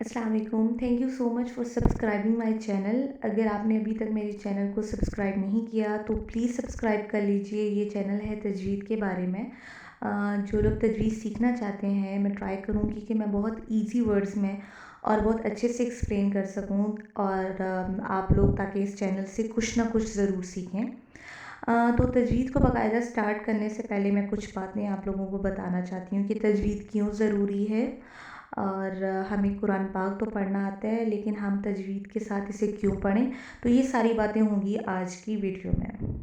अस्सलाम वालेकुम। Thank you so much for subscribing my channel. अगर आपने अभी तक मेरे चैनल को सब्सक्राइब नहीं किया तो प्लीज़ सब्सक्राइब कर लीजिए। ये चैनल है तजवीद के बारे में। जो लोग तजवीज़ सीखना चाहते हैं, मैं ट्राई करूँगी कि मैं बहुत इजी वर्ड्स में और बहुत अच्छे से एक्सप्लेन कर सकूँ और आप लोग ताकि इस चैनल से कुछ ना कुछ ज़रूर सीखें। तो तजवीद को बाकायदा स्टार्ट करने से पहले मैं कुछ बातें आप लोगों को बताना चाहती हूँ कि तजवीद क्यों ज़रूरी है और हमें कुरान पाक तो पढ़ना आता है लेकिन हम तजवीद के साथ इसे क्यों पढ़ें। तो ये सारी बातें होंगी आज की वीडियो में।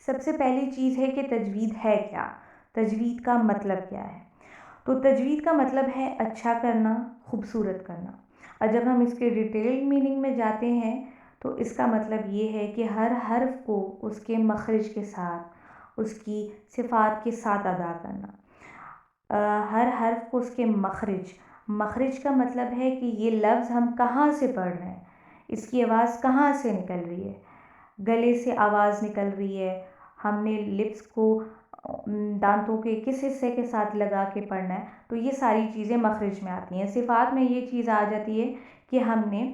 सबसे पहली चीज़ है कि तजवीद है क्या, तजवीद का मतलब क्या है। तो तजवीद का मतलब है अच्छा करना, खूबसूरत करना। और जब हम इसके डिटेल मीनिंग में जाते हैं तो इसका मतलब ये है कि हर हर्फ को उसके मखरज के साथ, उसकी सिफ़ात के साथ अदा करना। हर हर्फ को उसके मखरज, मखरज का मतलब है कि ये लफ्ज़ हम कहाँ से पढ़ रहे हैं, इसकी आवाज़ कहाँ से निकल रही है। गले से आवाज़ निकल रही है, हमने लिप्स को दांतों के किस हिस्से के साथ लगा के पढ़ना है, तो ये सारी चीज़ें मखरज में आती हैं। सिफ़ात में ये चीज़ आ जाती है कि हमने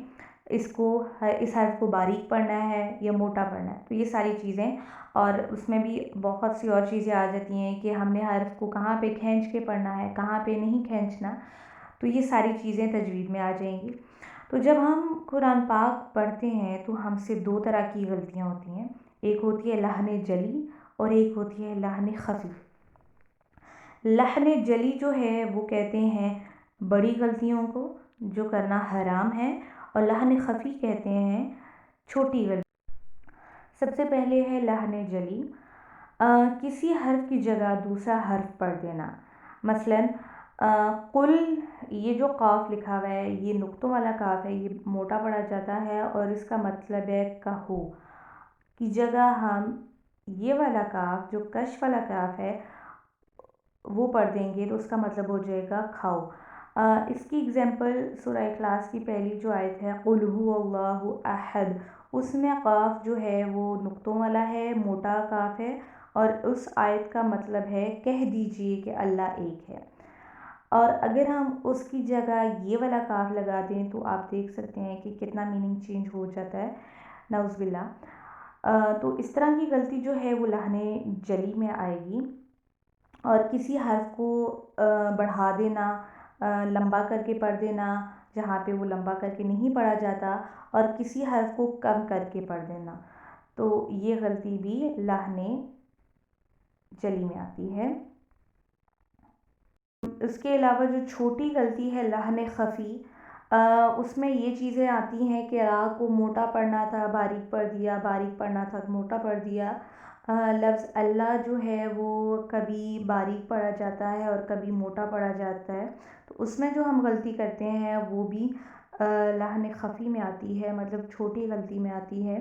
इसको इस हर्फ को बारीक पढ़ना है या मोटा पढ़ना है, तो ये सारी चीज़ें। और उसमें भी बहुत सी और चीज़ें आ जाती हैं कि हमने हर्फ को कहाँ पे खींच के पढ़ना है, कहाँ पे नहीं खींचना, तो ये सारी चीज़ें तजवीद में आ जाएंगी। तो जब हम कुरान पाक पढ़ते हैं तो हमसे दो तरह की गलतियाँ होती हैं। एक होती है लहन जली और एक होती है लहन खफ़ी। लहन जली जो है वो कहते हैं बड़ी गलतियों को जो करना हराम है, और लहन खफ़ी कहते हैं छोटी गलती। सबसे पहले है लहन जली। किसी हर्फ की जगह दूसरा हर्फ पढ़ देना। मसलन कुल, ये जो काफ लिखा हुआ है ये नुक्तों वाला काफ है, ये मोटा पढ़ा जाता है और इसका मतलब है कहो की जगह हम ये वाला काफ जो कश वाला काफ है वो पढ़ देंगे तो उसका मतलब हो जाएगा खाओ। इसकी एग्जांपल सूरह इखलास की पहली जो आयत है कुल हुवल्लाहु अहद, उसमें काफ जो है वो नुक्तों वाला है, मोटा काफ है, और उस आयत का मतलब है कह दीजिए कि अल्लाह एक है। और अगर हम उसकी जगह ये वाला काफ लगा दें तो आप देख सकते हैं कि कितना मीनिंग चेंज हो जाता है, नाउज़ुबिल्लाह। तो इस तरह की गलती जो है वो लहने जली में आएगी। और किसी हर्फ को बढ़ा देना, लंबा करके पढ़ देना जहाँ पे वो लंबा करके नहीं पढ़ा जाता, और किसी हर्फ को कम करके पढ़ देना, तो ये गलती भी लहने जली में आती है। इसके अलावा जो छोटी गलती है लहन खफ़ी, उसमें ये चीज़ें आती हैं कि रा को मोटा पढ़ना था बारीक पढ़ दिया, बारीक पढ़ना था तो मोटा पढ़ दिया। लफ्ज़ अल्लाह जो है वो कभी बारीक पढ़ा जाता है और कभी मोटा पढ़ा जाता है, तो उसमें जो हम गलती करते हैं वो भी लहन खफ़ी में आती है, मतलब छोटी गलती में आती है।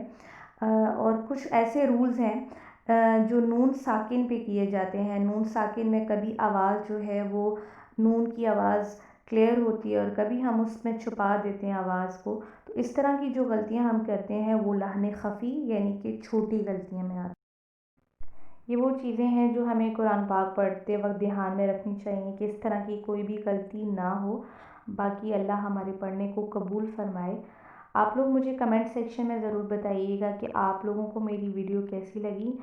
और कुछ ऐसे रूल्स हैं जो नून साकिन पे किए जाते हैं। नून साकिन में कभी आवाज़ जो है वो नून की आवाज़ क्लियर होती है और कभी हम उसमें छुपा देते हैं आवाज़ को। तो इस तरह की जो गलतियां हम करते हैं वो लहन खफ़ी यानी कि छोटी गलतियों में आती हैं। ये वो चीज़ें हैं जो हमें कुरान पाक पढ़ते वक्त ध्यान में रखनी चाहिए कि इस तरह की कोई भी गलती ना हो। बाकी अल्लाह हमारे पढ़ने को कबूल फरमाए। आप लोग मुझे कमेंट सेक्शन में ज़रूर बताइएगा कि आप लोगों को मेरी वीडियो कैसी लगी।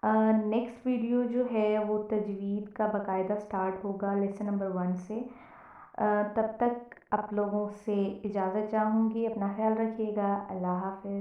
नेक्स्ट वीडियो जो है वो तजवीद का बाकायदा स्टार्ट होगा लेसन नंबर 1 से। तब तक आप लोगों से इजाज़त चाहूँगी। अपना ख्याल रखिएगा। अल्लाह हाफ़िज़।